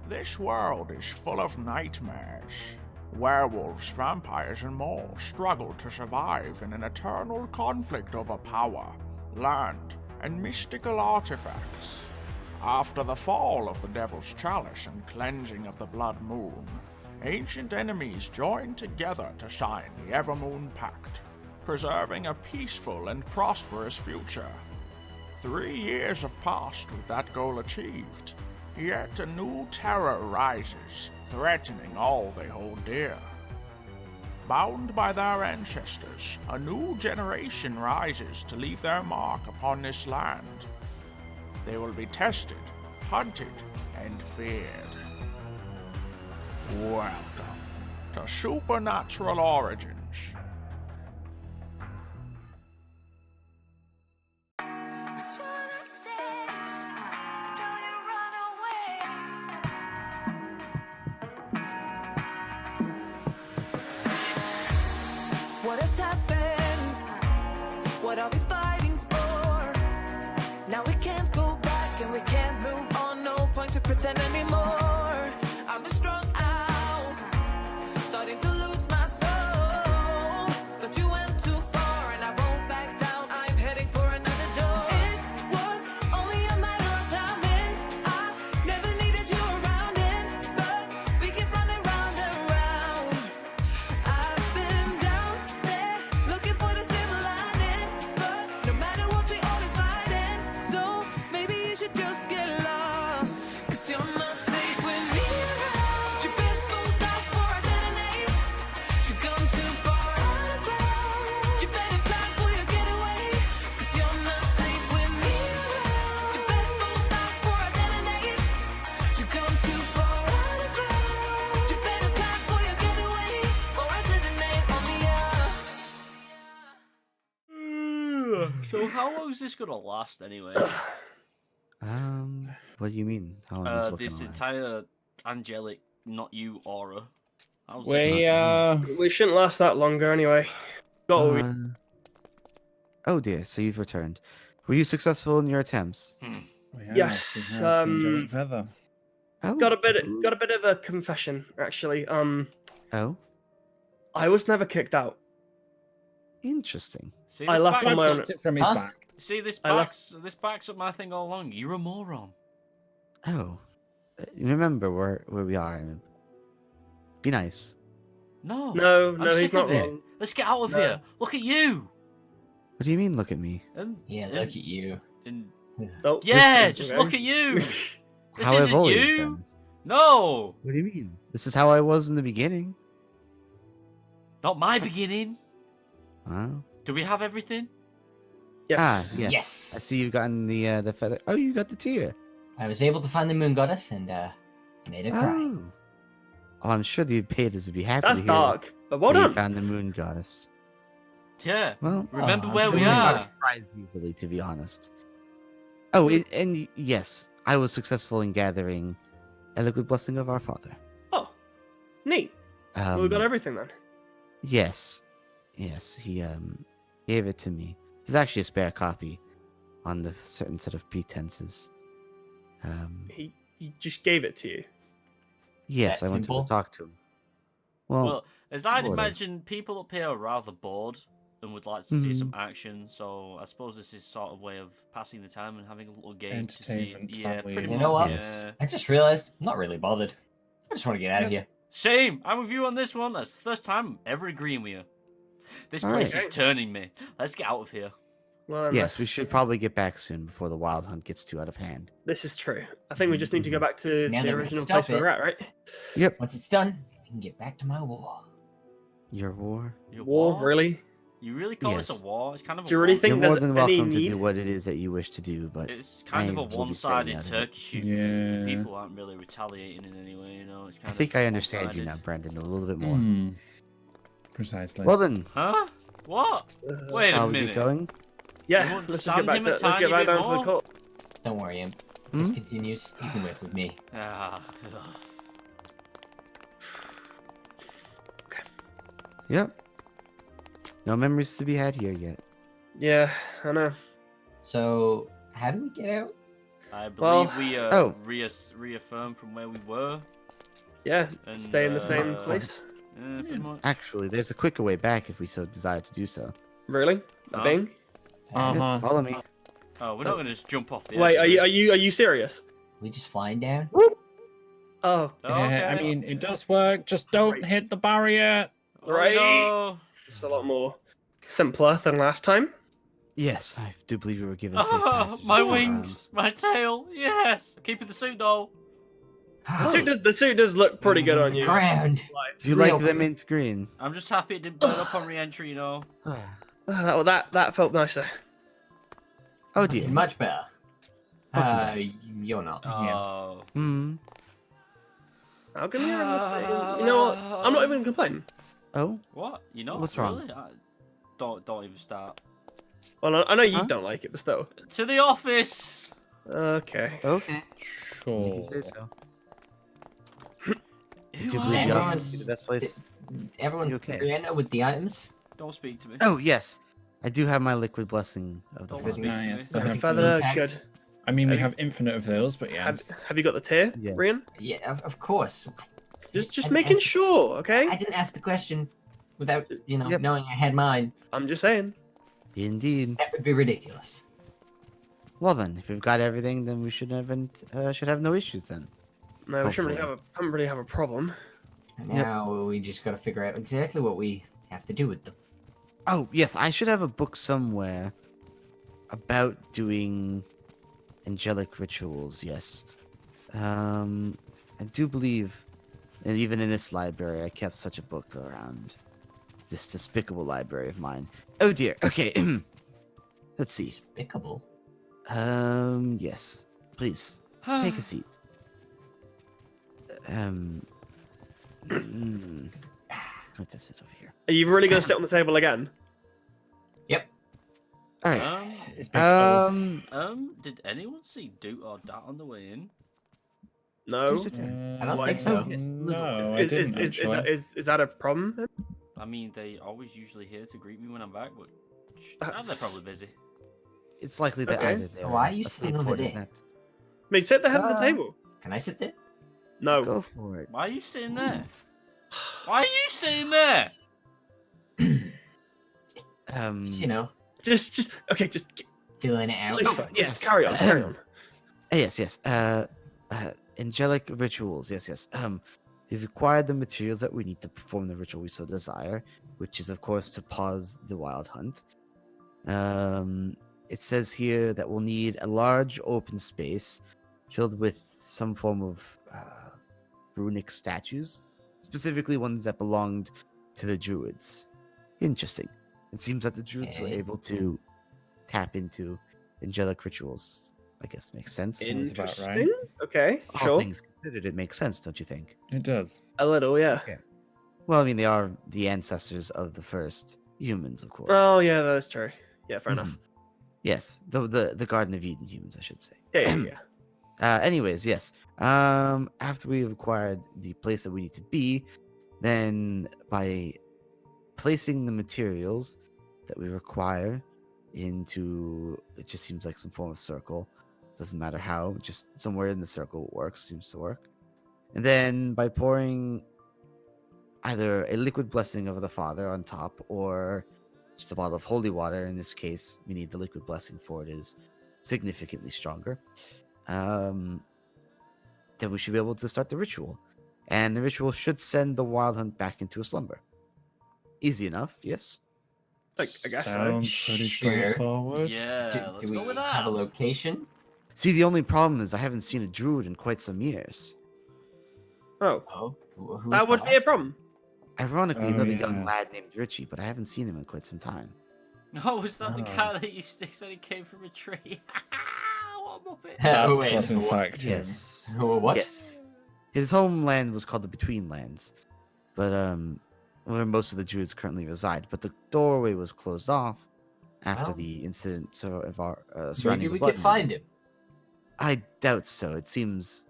This world is full of nightmares. Werewolves, vampires, and more struggle to survive in an eternal conflict over power, land, and mystical artifacts. After the fall of the Devil's Chalice and cleansing of the Blood Moon, ancient enemies joined together to sign the Evermoon Pact, preserving a peaceful and prosperous future. 3 years have passed with that goal achieved, yet a new terror rises, threatening all they hold dear. Bound by their ancestors, a new generation rises to leave their mark upon this land. They will be tested, hunted, and feared. Welcome to Supernatural Origins. What has happened? What are we fighting for? Now we can't go back and we can't move on. No point to pretend anymore. I'm just strung out, starting to lose my soul. But you went too far and I won't back down. I'm heading for another door. It was only a matter of timing. I never needed you around it, but we keep running round and round. I've been down there looking for the silver lining, but no matter what we always fighting. So maybe you should just get lost, 'cause you're not safe with me around. You best bolt out before I detonate. You come too far out of bounds. You better plan for your getaway, 'cause you're not safe with me around. You best bolt out before I detonate. You come too far out of bounds. You better plan for your getaway, or I detonate on the So how long is this gonna last anyway? What do you mean? How long is what This gonna last? entire angelic, not you aura. How's We shouldn't last that longer anyway. Got what we- Oh dear, so you've returned. Were you successful in your attempts? Yes, Angelic feather. Oh, got a bit of a confession actually. Oh, I was never kicked out. interesting. See, I this left backs- on my own. It from his back. See, this I left- backs up my thing all along. You're a moron. Oh, remember where we are. Be nice. No. No, I'm no, he's sick not of it. wrong. Let's get out of No. here. Look at you. What do you mean? Look at me. And, Yeah, and- look at you. and- Oh, yeah, this is- just look at you. This How I've isn't always you. been. No, What do you mean? This is how I was in the beginning. not my beginning. Wow. Do we have everything? Yes. Ah, yes. Yes. I see you've gotten the feather. Oh, you got the tear. I was able to find the moon goddess and made her cry. Oh. Oh, I'm sure the Patas would be happy That's to hear dark, but well that you done. found the moon goddess. Yeah. Well, Remember Oh, where I'm we sure we I'm are. not surprised easily, to be honest. Oh, and yes, I was successful in gathering a liquid blessing of our father. Oh, neat. Well, we got Um, everything then. Yes, he gave it to me. There's actually a spare copy on the certain set of pretenses. He just gave it to you. Yes, That I went simple? to talk to him. Well, Well, as I'd sort of. imagine, people up here are rather bored and would like to see some action. So I suppose this is sort of way of passing the time and having a little game to see. Entertainment, Yeah, family. pretty You much. know what? Yeah. I just realized I'm not really bothered. I just want to get out of here. Same. I'm with you on this one. That's the first time I'm ever agreeing with you. This All place right. is turning me. Let's get out of here. Well, yes, we unless- should probably get back soon before the wild hunt gets too out of hand. This is true. I think we just need to go back to Now the that we original can place stop where we're it. at, right? Yep. Once it's done, I can get back to my war. Your war. Your War, really? You really call this Yes. a war? It's kind of. Do you a really war. think You're there's more than any welcome to need? do what it is that you wish to do, but It's kind of I a will be staying one-sided out of it. turkey shoot. Yeah. People aren't really retaliating in any way, you know. It's kind I of think I understand you one-sided. now, Brandon, a little bit more. Hmm. Precisely. Well then, Huh? What? Wait shall a we minute. get going? You Yeah, won't let's just stand get back him to a let's get tiny back bit down to the more? court. Don't worry, Imp. Hmm? This continues. You can work with me. Ah, Yep. No memories to be had here yet. Yeah, I know. So, how do we get out? I Well, believe we oh. reaffirmed from where we were. Yeah, And, stay in the same uh, place. Pretty much. Actually, there's a quicker way back if we so desire to do so. Really? Huh? Bing? Yeah, follow me. Oh, we're not gonna just jump off the Wait, edge. are you serious? We just flying down? Oh, Okay. Yeah, I mean, it does work. Just don't Right. hit the barrier. Right. No. it's a lot more simpler than last time. Yes, I do believe we were given safe Oh, passage. my this time wings, my tail. Yes, keeping the suit though. The suit does look pretty good on you. Ground. around. Do you like the mint green? I'm just happy it didn't burn up on re-entry, you know. That felt nicer. Oh dear. Much better. Welcome You're not. Oh. Hmm. How come you're in the same? You know what? I'm not even complaining. Oh. What? You know? What's wrong? Really? Don't even start. Well, I know you Huh? don't like it, but still. To the office. Okay. Okay. Sure. You say so. Who Do you are believe you? the Everyone's- office is the best place? Everyone's You okay? together with the items. Don't speak to me. Oh yes, I do have my liquid blessing of the Don't Father. speak to me. Nice. I Okay. have Feather, Tagged. good. I mean, we have infinite of those, but Have, yes. have you got the tier, Yeah. Rian? Yeah, of course. Just I making asked- sure, okay? I didn't ask the question without, Yep. knowing I had mine. I'm just saying. Indeed. That would be ridiculous. Well then, if we've got everything, then we should have no issues then. No, we shouldn't Hopefully. don't really have a problem. And Yep. now we just got to figure out exactly what we have to do with them. Oh yes, I should have a book somewhere about doing angelic rituals. Yes. I do believe, and even in this library, I kept such a book around. This despicable library of mine. Oh dear. Okay. Let's see. Despicable. Yes. Please take a seat. Mm, going to sit over here. Are you really going to sit on the table again? Yep. All right. It's been Did anyone see Doot or Dat on the way in? No. Just a turn. I don't Why? think so. Oh, yes, No, I Is, didn't is, actually. is that a problem? then? I mean, they always usually here to greet me when I'm back, but they're That's- probably busy. It's likely that Okay. either they're Why are you asleep sitting over or just there? not. I mean, sit at the head of the Uh, table. Can I sit there? No. Go for it. Why are you sitting there? Why are you sitting there? Just okay, just Filling it out. it's fine. Yes, carry on, carry on. Yes. Angelic rituals. Yes. We've acquired the materials that we need to perform the ritual we so desire, which is, of course, to pause the wild hunt. It says here that we'll need a large open space filled with some form of runic statues, specifically ones that belonged to the druids. Interesting. It seems that the druids were Okay. able to tap into angelic rituals. I guess makes sense. Sounds about right. Interesting. Okay, All sure. things considered, it makes sense, don't you think? It does. A little, yeah. Well, I mean, they are the ancestors of the first humans, of course. Oh, yeah, that's true. Yeah, fair enough. Mhm. Yes, the Garden of Eden humans, I should say. Yeah. Anyways, yes. After we've acquired the place that we need to be, then by placing the materials that we require into, it just seems like some form of circle. Doesn't matter how, just somewhere in the circle works, seems to work. And then by pouring either a liquid blessing of the Father on top or just a bottle of holy water. In this case, we need the liquid blessing for it is significantly stronger. Then we should be able to start the ritual. And the ritual should send the wild hunt back into a slumber. Easy enough, yes? I guess so. Sounds pretty Sure. straightforward. Yeah, Do, let's do we go with have a that. location? See, the only problem is I haven't seen a druid in quite some years. Oh, Oh, who that would be a problem. Ironically, Oh, another yeah. young lad named Richie, but I haven't seen him in quite some time. No, was that the Oh. guy that you said he came from a tree? What a muppet. That Wait, was in what? fact him. Yes. What? Yes. His homeland was called the Between Lands, but where most of the Druids currently reside. But the doorway was closed off after Well, the incident surrounding Maybe the we Blood could find Moon. him. I doubt so. It seems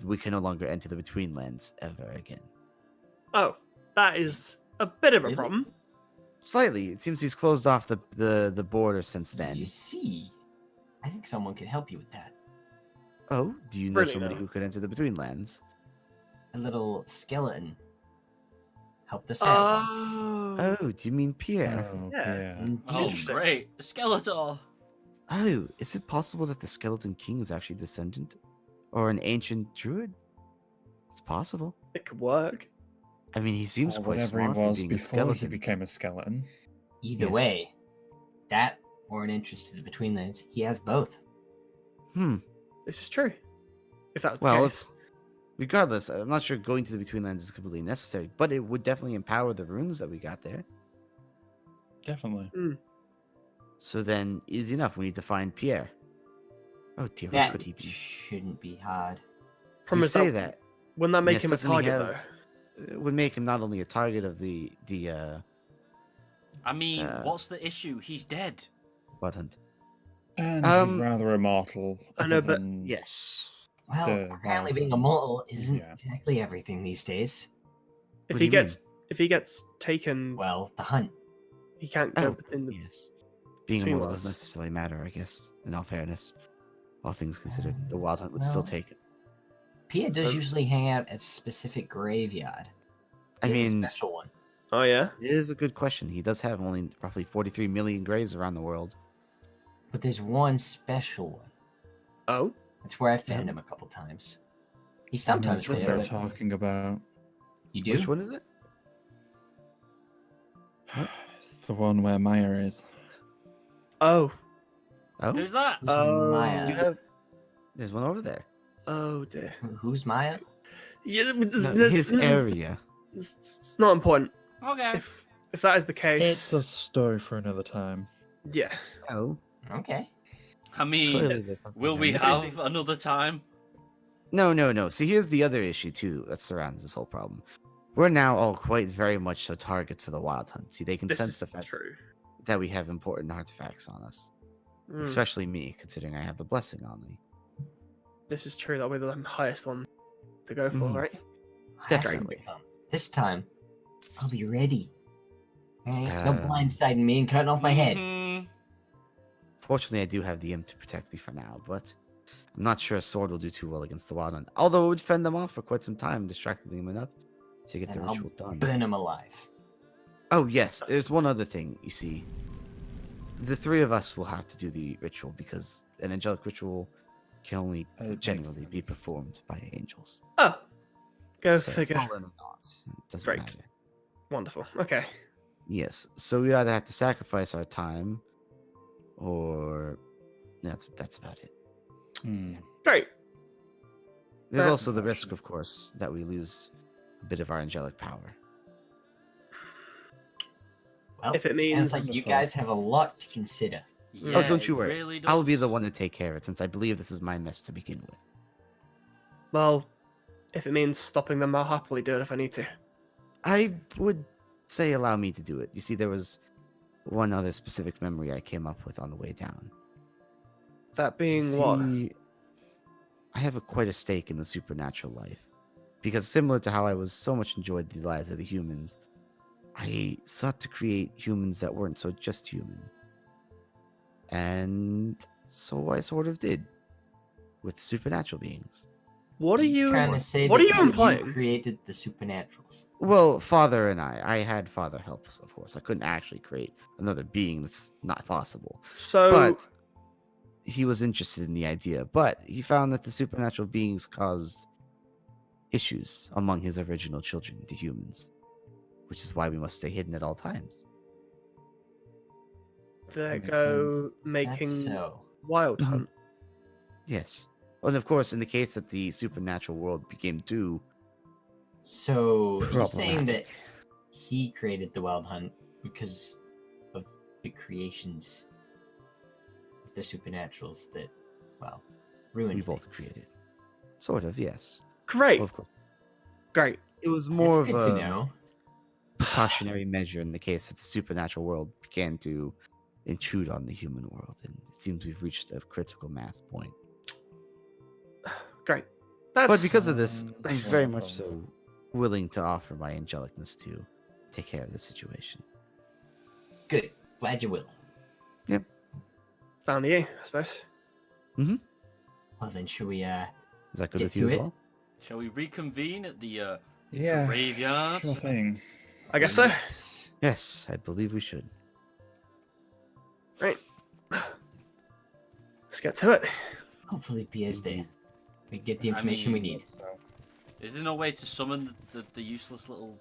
we can no longer enter the Between Lands ever again. Oh, that is a bit of a Really? problem. Slightly. It seems he's closed off the border since then. You see, I think someone can help you with that. Oh, do you know Really somebody know. who could enter the Between Lands? A little skeleton helped us out once. Oh, Oh, do you mean Pierre? Oh, Yeah. yeah. Oh, Indeed. Interesting. great. Skeletor. Oh, is it possible that the Skeleton King is actually descendant? Or an ancient druid? It's possible. It could work. I mean, he seems Or quite whatever he smart for was being a before he skeleton. became a skeleton. Either Yes. way, that or an interest to the Betweenlands, he has both. Hmm. This is true. If that's the Well, case. regardless, I'm not sure going to the Between Lands is completely necessary, but it would definitely empower the runes that we got there. Definitely. So then, easy enough. We need to find Pierre. Oh dear, who That could he be? shouldn't be hard. Problem You is say that. Wouldn't that make Yes, him a doesn't he target have- though? It would make him not only a target of the I mean, Uh, what's the issue? He's dead. Blood Hunt. And Um, he's rather immortal. I know, other but- than Yes. Well, The apparently being Wild immortal isn't yeah. exactly everything these days. If What he do you mean? gets if he gets taken, Well, the hunt. he can't go Oh, between the. yes. Being Between immortal doesn't worlds. necessarily matter, I guess. In all fairness, all things considered, the Wild Hunt would still well, take it. Pia does So- usually hang out at a specific graveyard. I He has a mean, special one. Oh yeah. it is a good question. He does have only roughly 43 million graves around the world. But there's one special one. Oh. That's where I found him a couple times. He's I know sometimes which one there. we're but- talking about. You do? Which one is it? It's the one where Maya is. Oh. Oh, Who's that? Who's Oh, Maya? you have. There's one over there. Oh dear. Who's Maya? Yeah, No, his area. It's not important. Okay. If that is the case, It's a story for another time. yeah. Oh, Okay. I mean, clearly there's something will I'm we missing. have another time? No. See, here's the other issue too that surrounds this whole problem. We're now all quite very much so targets for the Wild Hunt. See, they can This sense is the fact true. that we have important artifacts on us, Mm, especially me, considering I have the blessing on me. this is true. That'll be the highest one to go for, Mhm. right? That's Definitely. gonna come. This time, I'll be ready. Ain't no Uh, blindsiding me and cutting off my head. Mhm. Fortunately, I do have the imp to protect me for now, but I'm not sure a sword will do too well against the Wild Hunt. Although it would fend them off for quite some time, distracting them enough to get the And I'll ritual done. burn him alive. Oh yes, there's one other thing. You see, the three of us will have to do the ritual because an angelic ritual can only It makes genuinely be sense. performed by angels. Oh. Go So, figure. fallen or not, it doesn't Great. matter. Wonderful. Okay. Yes, so we either have to sacrifice our time, or that's about it. Hmm. Great. There's That's also the risk, of course, that we lose a bit of our angelic power. Well, If it sounds means- like you Wonderful. guys have a lot to consider. Yeah, Oh, don't you it worry. really I'll be does. the one to take care of it, since I believe this is my mess to begin with. Well, if it means stopping them, I'll happily do it if I need to. I would say allow me to do it. You see, there was one other specific memory I came up with on the way down. That You being what? see, I have quite a stake in the supernatural life. Because similar to how I was so much enjoyed the lives of the humans, I sought to create humans that weren't so just human. And so I sort of did. With supernatural beings. What are you trying to say? What that are you implying? created the supernaturals. Well, Father and I had Father help, of course. I couldn't actually create another being. That's not possible. So But he was interested in the idea. But he found that the supernatural beings caused issues among his original children, the humans. Which is why we must stay hidden at all times. there Makes go sense. Is that making so? Wild Mhm. Hunt. Yes. And of course, in the case that the supernatural world became too So you're saying that problematic, he created the Wild Hunt because of the creations of the supernaturals that, well, ruined we both things. created. Sort of, yes. Great. Of course. Great. It was more That's of good a to know. precautionary measure in the case that the supernatural world began to intrude on the human world, and it seems we've reached a critical mass point. Great. That's But because of this, I'm That's very wonderful. much so willing to offer my angelicness to take care of the situation. Good. Glad you're willing. it's down to you, I suppose. Well, Well then, should we Is that good Get with you to as it? well? Shall we reconvene at the Yeah. graveyard? Sure thing. I guess so. Yes, I believe we should. Right. Let's get to it. hopefully Pia's there? We get the information we need. Is there no way to summon the useless little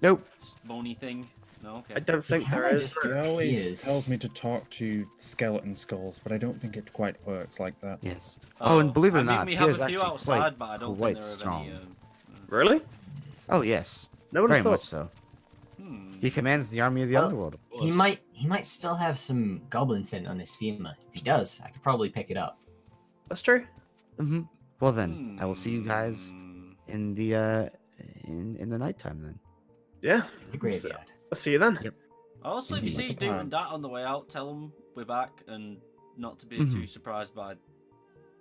Nope. moany thing? No, okay. I don't think there is. He always Piers. tells me to talk to skeleton skulls, but I don't think it quite works like that. Yes. Oh, and believe it or I mean, not, we have Pierre's a few actually outside, quite- but I don't quite think there are strong. any. Really? Oh yes, No one very thought. much so. Hmm. He commands the army of the Well, underworld. He might still have some goblin scent on his FEMA. If he does, I could probably pick it up. That's true. Mm-hmm. Well then, I will see you guys Hmm. in the nighttime then. Yeah. The graveyard. I'll see you then. Yep. Also, if you Indeed. see Like a Doom plan. and Dat on the way out, tell them we're back and not to be Mhm. too surprised by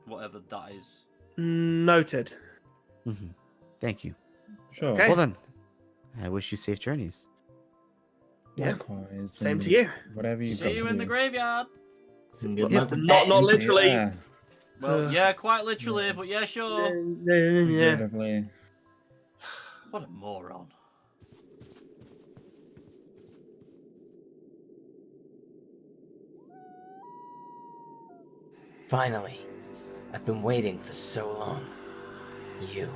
whatever that is. Noted. Mm-hmm. Thank you. Sure. Okay. Well then, I wish you safe journeys. Yeah. Likewise. Same and to you. Whatever you've got See you to in the do. graveyard. Some good Yep. luck with Not that. literally. Yeah. Well, yeah, quite literally, but yeah, sure. Yeah. Figuratively. What a moron. Finally. I've been waiting for so long. You.